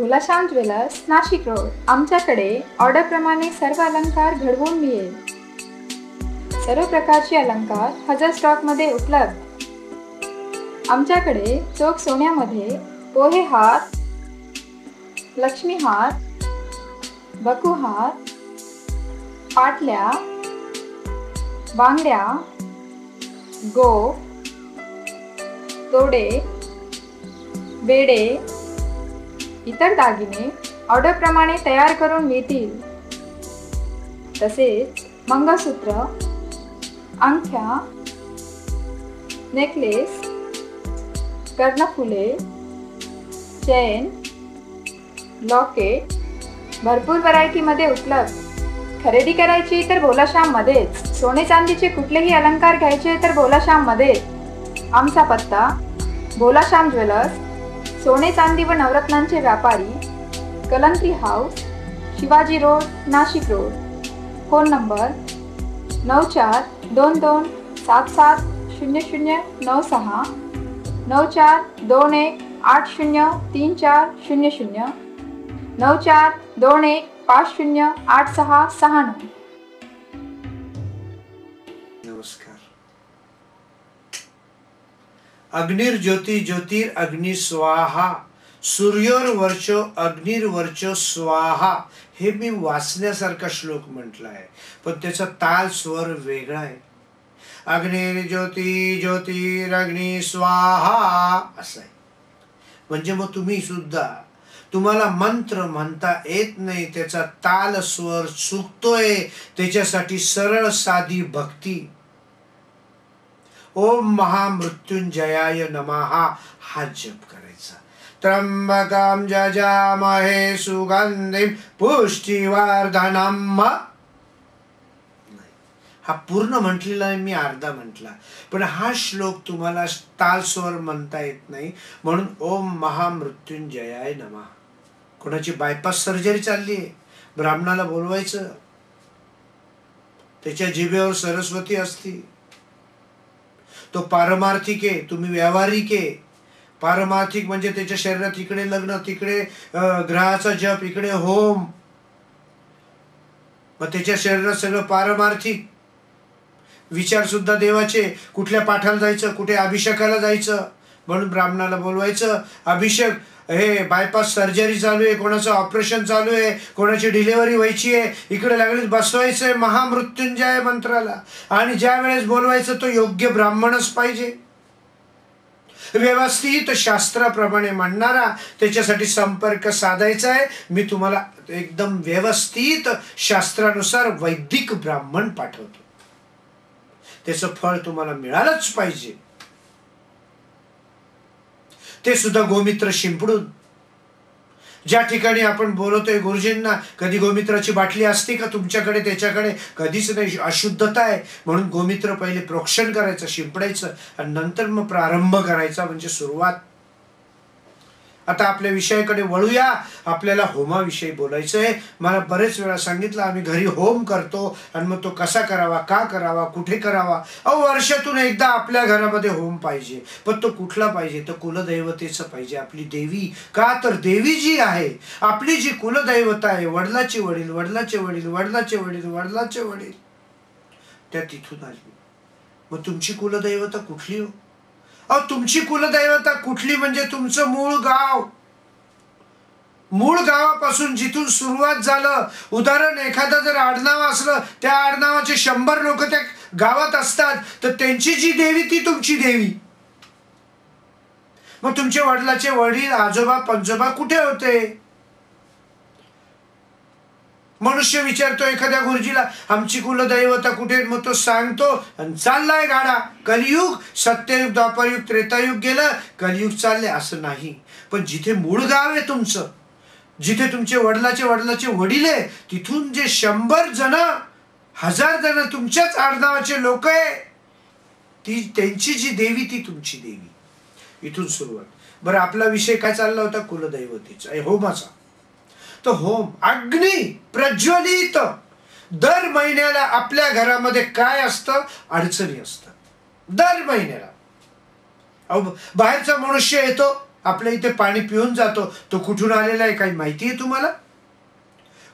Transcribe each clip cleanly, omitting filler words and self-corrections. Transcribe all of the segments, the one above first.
भोलाश्याम jewellers, Nashik road. आमच्याकडे ऑर्डरप्रमाणे सर्व अलंकार घडवून मिळेल. सर्व प्रकारचे अलंकार हजर स्टॉकमध्ये उपलब्ध. आमच्याकडे चोख सोन्यामध्ये पोहे हार, लक्ष्मी हार, बकू हार, पाटल्या, बांगड्या, गोफ, तोडे, बेडे, इतर दागिने ऑर्डरप्रमाणे तयार करून मिळतील. तसेच मंगळसूत्र, अंगठ्या, नेकलेस, कर्णफुले, चेन, लॉकेट भरपूर व्हरायटीमध्ये उपलब्ध. खरेदी करायची तर भोलाश्याममध्येच. सोने चांदीचे कुठलेही अलंकार घ्यायचे तर भोलाश्याममध्ये. आमचा पत्ता भोलाश्याम ज्वेलर्स, सोने चांदी व नवरत्नांचे व्यापारी, Kalantri house, Shivaji road, Nashik road. Phone number 9422770096, 9421803400, 9421508669. नमस्कार. अग्निर्ज्योती ज्योतिर अग्नि स्वाहा, सूर्योर्वर्चो अग्निर्वर्चो स्वाहा. हे मी वाचण्यासारखा श्लोक म्हटला आहे, पण त्याचा ताल स्वर वेगळा आहे. अग्निर्ज्योती ज्योतिर अग्नि स्वाहा असं आहे. म्हणजे मग तुम्ही सुद्धा, तुम्हाला मंत्र म्हणता येत नाही, त्याचा ताल स्वर चुकतोय, त्याच्यासाठी सरळ साधी भक्ती ओम महामृत्युंजयाय नमः हा जप करायचा. त्र्यंबकं जजामहे सुगंधिं पुष्टिवर्धनम्. हा पूर्ण म्हटलेला आहे मी, अर्धा म्हटला, पण हा श्लोक तुम्हाला तालस्वर म्हणता येत नाही, म्हणून ओम महामृत्युंजयाय नमः. कोणाची बायपास सर्जरी चालली आहे, ब्राह्मणाला बोलवायचं, त्याच्या जिभेवर सरस्वती असती. तो पारमार्थिक आहे, तुम्ही व्यावहारिक आहे. पारमार्थिक म्हणजे त्याच्या शरीरात इकडे लग्न, तिकडे ग्रहाचा जप, इकडे होम, मग त्याच्या शरीरात सगळं पारमार्थिक. विचार सुद्धा देवाचे. कुठल्या पाठाला जायचं, कुठे अभिषेकाला जायचं, म्हणून ब्राह्मणाला बोलवायचं. अभिषेक, हे बायपास सर्जरी चालू आहे, कोणाचं ऑपरेशन चालू आहे, कोणाची डिलिव्हरी व्हायची आहे, इकडे लागलीच बसवायचंय महामृत्युंजय मंत्राला. आणि ज्या वेळेस बोलवायचं तो योग्य ब्राह्मणच पाहिजे, व्यवस्थित शास्त्राप्रमाणे म्हणणारा. त्याच्यासाठी संपर्क साधायचा आहे. मी तुम्हाला एकदम व्यवस्थित शास्त्रानुसार वैदिक ब्राह्मण पाठवतो. त्याचं फळ तुम्हाला मिळालंच पाहिजे. ते सुद्धा गोमित्र शिंपडून. ज्या ठिकाणी आपण बोलतोय गुरुजींना, कधी गोमित्राची बाटली असते का तुमच्याकडे? त्याच्याकडे कधीच नाही. अशुद्धता आहे, म्हणून गोमित्र पहिले प्रोक्षण करायचं, शिंपडायचं, आणि नंतर मग प्रारंभ करायचा, म्हणजे सुरुवात. आता आपल्या विषयाकडे वळूया. आपल्याला होमाविषयी बोलायचं आहे. मला बरेच वेळा सांगितलं आम्ही घरी होम करतो, आणि मग तो कसा करावा, का करावा, कुठे करावा. वर्षातून एकदा आपल्या घरामध्ये होम पाहिजे. पण तो कुठला पाहिजे? तर कुलदैवतेचं पाहिजे, आपली देवी. का तर देवी जी आहे, आपली जी कुलदैवता आहे, वडिलाचे वडील, वडिलाचे वडील, वडिलाचे वडील, वडिलाचे वडील, त्या तिथून आली. मग तुमची कुलदैवता कुठली हो? तुमची कुलदैवता कुठली म्हणजे तुमचं मूळ गाव. मूळ गावापासून जिथून सुरुवात झालं. उदाहरण, एखादं जर आडनाव असलं, त्या आडनावाचे 100 लोक त्या गावात असतात, तर त्यांची जी देवी ती तुमची देवी. मग तुमच्या वडिलाचे वडील, आजोबा, पंजोबा कुठे होते? मनुष्य विचारतो एखाद्या गुरुजीला, आमची कुलदैवता कुठे? मग तो सांगतो, आणि चाललाय गाडा. कलियुग, सत्ययुग, द्वापरयुग, त्रेतायुग गेलं, कलियुग चालले, असं नाही. पण जिथे मूळ गाव आहे तुमचं, जिथे तुमचे वडिलाचे वडील आहे, तिथून जे 100 जण, 1000 जण तुमच्याच आडनावाचे लोक आहे, ती त्यांची जी देवी ती तुमची देवी. इथून सुरुवात. बरं, आपला विषय काय चालला होता? कुलदैवतेचा, होमाचा. तर होम, अग्नी प्रज्वलित. दर महिन्याला आपल्या घरामध्ये काय असतं? अडचणी असतात दर महिन्याला. बाहेरचा मनुष्य येतो, आपल्या इथे पाणी पिऊन जातो, तो कुठून आलेला आहे काही माहिती आहे तुम्हाला?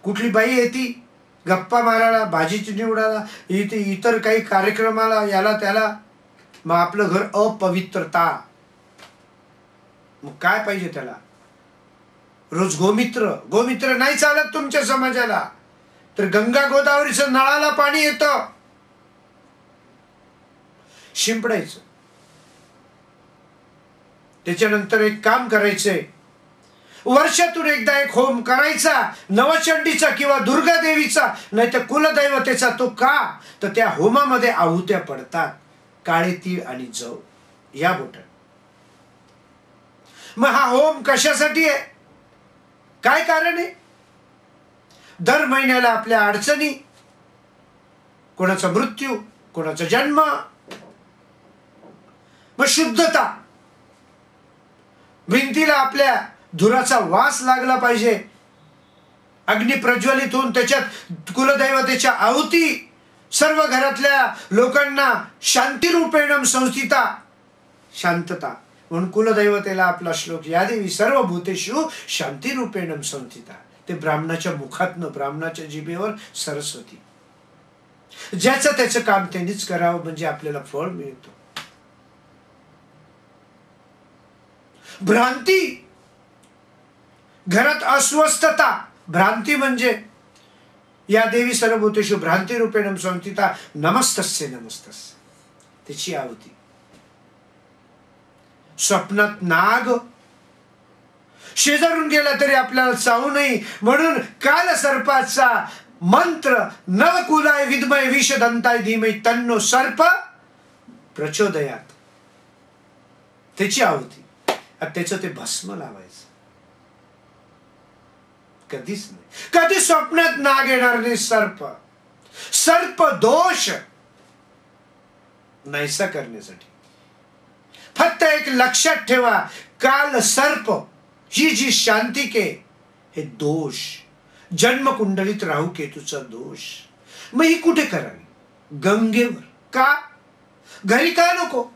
कुठली बाई येते गप्पा मारायला, भाजीची निवडायला, इथे इतर काही कार्यक्रमाला, याला त्याला, मग आपलं घर अपवित्रता. मग काय पाहिजे त्याला? रोज गोमित्र नाही चालत तुमच्या समाजाला, तर गंगा गोदावरीचं नळाला पाणी येतं, शिंपडायचं. त्याच्यानंतर एक काम करायचंय, वर्षातून एकदा एक होम करायचा, नवचंडीचा किंवा दुर्गा देवीचा नाही तर कुलदैवतेचा. तो का? तर त्या होमामध्ये आहुत्या पडतात, काळे तीळ आणि जव या बोट. मग हा होम कशासाठी आहे? काय कारण आहे? दर महिन्याला आपल्या अडचणी, कोणाचा मृत्यू, कोणाचा जन्म, मग शुद्धता, भिंतीला आपल्या धुराचा वास लागला पाहिजे, अग्नी प्रज्वलित होऊन त्याच्यात कुलदैवतेच्या आहुती, सर्व घरातल्या लोकांना शांती रूपेणम संस्थिता, शांतता. म्हणून कुलदैवतेला आपला श्लोक, या देवी सर्व भूतेषु शांती रूपेणम संस्थिता. ते ब्राह्मणाच्या मुखातनं, ब्राह्मणाच्या जिभेवर सरस्वती. ज्याचं त्याचं काम त्यांनीच करावं, म्हणजे आपल्याला फळ मिळतो. भ्रांती, घरात अस्वस्थता, भ्रांती म्हणजे या देवी सर्वभूतेषु भ्रांती रूपेण संस्थिता नमस्तस्य नमस्तस्य, त्याची आहुती. स्वप्नात नाग शेजारून गेला तरी आपल्याला चावू नये म्हणून काल सर्पाचा मंत्र, नवकुलाय विद्मय विषदंताय धीमहि तन्नो सर्प प्रचोदयात, त्याची आहुती. त्याचं ते भस्म लावायचं. कधीच नाही, कधी स्वप्नात नाग येणार नाही. सर्प दोष नाहीसा करण्यासाठी. फक्त एक लक्षात ठेवा, काल सर्प ही जी शांतिके, हे दोष, जन्म कुंडलीत राहू केतूचा दोष. मग ही कुठे करावी? गंगेवर. का? घरी का नको?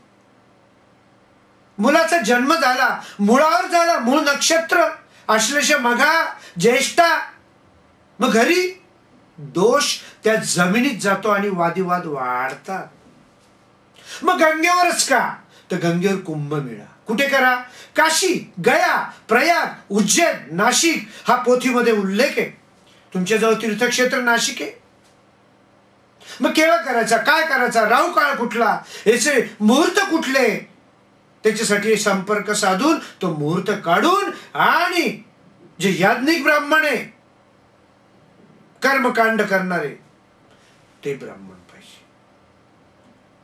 मुलाचा जन्म झाला, मुळावर झाला, मूळ नक्षत्र आश्लेष मघा ज्येष्ठा, मग घरी दोष त्या जमिनीत जातो आणि वादिवाद वाढतात. मग गंगेवरच का? तर गंगेवर कुंभमेळा कुठे करा? काशी, गया, प्रयाग, उज्जैन, नाशिक हा पोथीमध्ये उल्लेख आहे. तुमच्याजवळ तीर्थक्षेत्र नाशिक आहे. मग केव्हा करायचा? काय करायचा? राहू काळ कुठला? याचे मुहूर्त कुठले? त्याच्यासाठी संपर्क साधून तो मुहूर्त काढून, आणि जे याज्ञिक ब्राह्मण आहे, कर्मकांड करणारे, ते ब्राह्मण पाहिजे.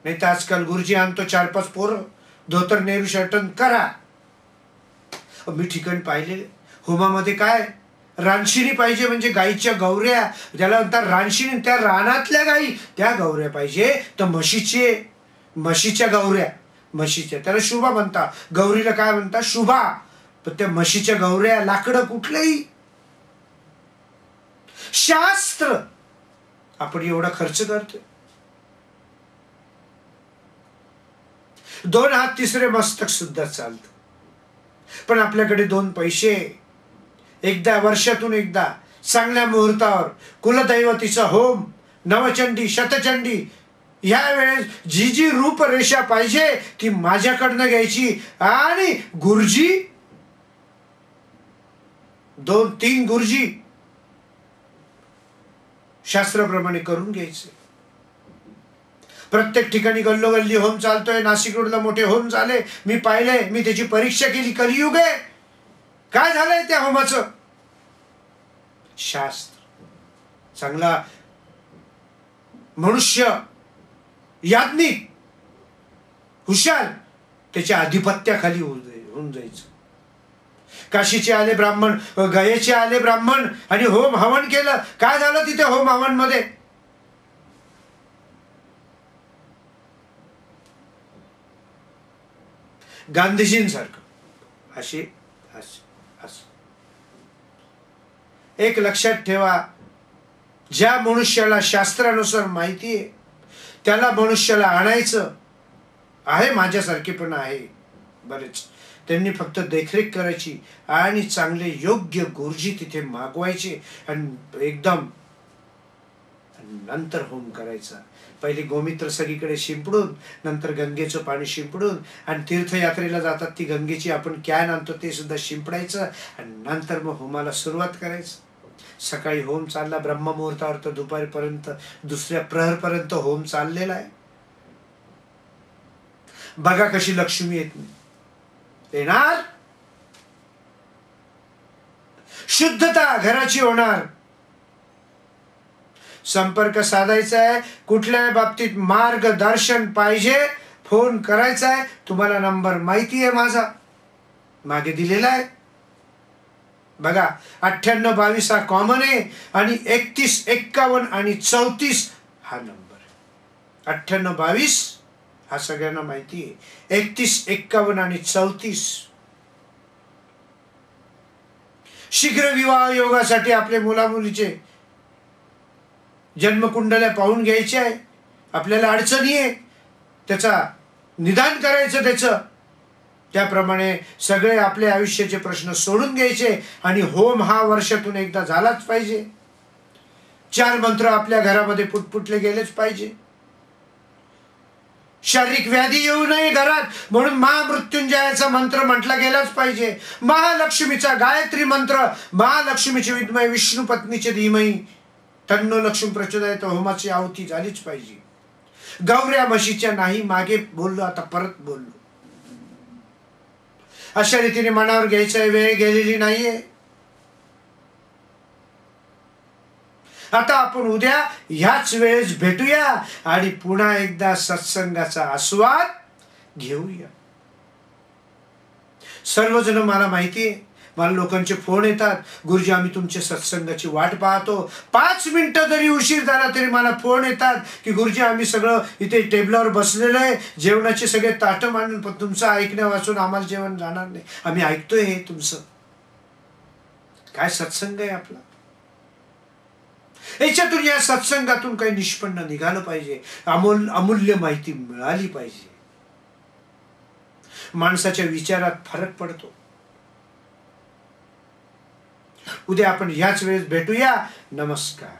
नाही तर आजकाल गुरुजी आणतो 4-5 पोरं, धोतर नेहरू शर्टन करा. मी ठिकाण पाहिले होमामध्ये काय रानशिनी पाहिजे, म्हणजे गाईच्या गौऱ्या, ज्याला म्हणतात रानशिनी, त्या रानातल्या गाई त्या गौऱ्या पाहिजे. तर म्हशीच्या गौऱ्या, म्हशीच्या, त्याला शुभा म्हणता. गौरीला काय म्हणता? शुभा. पण त्या म्हशीच्या गौऱ्या, लाकडं कुठलेही शास्त्र आपण एवढा खर्च करतोय. 2 हात तिसरे मस्तक सुद्धा चालत. पण आपल्याकडे 2 पैसे, एकदा वर्षातून एकदा चांगल्या मुहूर्तावर कुलदैवतीचा होम, नवचंडी, शतचंडी, या वेळेस जी जी रूपरेषा पाहिजे ती माझ्याकडनं घ्यायची, आणि गुरुजी 2-3 गुरुजी शास्त्राप्रमाणे करून घ्यायचे. प्रत्येक ठिकाणी गल्लोगल्ली होम चालतोय. नाशिक रोडला मोठे होम झाले, मी पाहिले, मी त्याची परीक्षा केली. कलियुग आहे. काय झालंय त्या होमाचं? शास्त्र चांगला मनुष्य, याज्ञिक, हुशार, त्याच्या अधिपत्याखाली होऊन जायचं. काशीचे आले ब्राह्मण, गयेचे आले ब्राह्मण, आणि होम हवन केलं. काय झालं तिथे होम हवन मध्ये? गांधीजींसारखं अशी एक लक्षात ठेवा, ज्या मनुष्याला शास्त्रानुसार माहिती आहे त्याला मनुष्याला आणायचं आहे. माझ्यासारखे पण आहे बरेच. त्यांनी फक्त देखरेख करायची आणि चांगले योग्य गुरुजी तिथे मागवायचे आणि एकदम नंतर होम करायचा. पहिले गोमित्र सगळीकडे शिंपडून, नंतर गंगेचं पाणी शिंपडून, आणि तीर्थयात्रेला जातात ती गंगेची आपण कॅन आणतो ते सुद्धा शिंपडायचं आणि नंतर मग होमाला सुरुवात करायचं. सकाळी होम चालला ब्रह्ममुहूर्तावर तर दुपारपर्यंत, दुसऱ्या प्रहरपर्यंत होम चाललेला आहे. बघा कशी लक्ष्मी येणार, शुद्धता घराची होणार. संपर्क साधायचा आहे, कुठल्याही बाबतीत मार्गदर्शन पाहिजे, फोन करायचा आहे. तुम्हाला नंबर माहिती आहे माझा, मागे दिलेला आहे बघा. 9822 हा कॉमन आहे आणि 31 51 आणि 34 हा नंबर. 9822 हा सगळ्यांना माहिती आहे. 31 51 आणि 34. शीघ्र विवाह योगासाठी आपले मुलामुलीचे जन्मकुंडल्या पाहून घ्यायचे आहे. आपल्याला अडचणी आहे, त्याचा निदान करायचं त्याचं. त्याप्रमाणे सगळे आपल्या आयुष्याचे प्रश्न सोडून घ्यायचे आणि होम हा वर्षातून एकदा झालाच पाहिजे. 4 मंत्र आपल्या घरामध्ये पुटपुटले गेलेच पाहिजे. शारीरिक व्याधी येऊ नये घरात म्हणून महामृत्युंजयाचा मंत्र म्हटला गेलाच पाहिजे. महालक्ष्मीचा गायत्री मंत्र, महालक्ष्मीचे विद्मय विष्णू पत्नीचे धीमही तन्नो लक्ष्मी प्रचोदयात होमाची आहुती झालीच पाहिजे. गौऱ्या म्हशीच्या नाही मागे बोललो, आता परत बोललो. अशा रीतीने मनावर घ्यायचा वेळ गेलेली नाहीये. आता आपण उद्या ह्याच वेळेस भेटूया आणि पुन्हा एकदा सत्संगाचा आस्वाद घेऊया. सर्वजण, मला माहिती आहे, मला लोकांचे फोन येतात, गुरुजी आम्ही तुमच्या सत्संगाची वाट पाहतो. 5 मिनिटं जरी उशीर झाला तरी मला फोन येतात की गुरुजी आम्ही सगळं इथे टेबलावर बसलेलं आहे, जेवणाचे सगळे ताटं मांडून, पण तुमचं ऐकण्या वाचून आम्हाला जेवण जाणार नाही. आम्ही ऐकतोय हे तुमचं. काय सत्संग आहे आपला. याच्यातून, या सत्संगातून काही निष्पन्न निघालं पाहिजे, अमूल्य माहिती मिळाली पाहिजे. माणसाच्या विचारात फरक पडतो. उद्या आपण ह्याच वेळेस भेटूया. नमस्कार.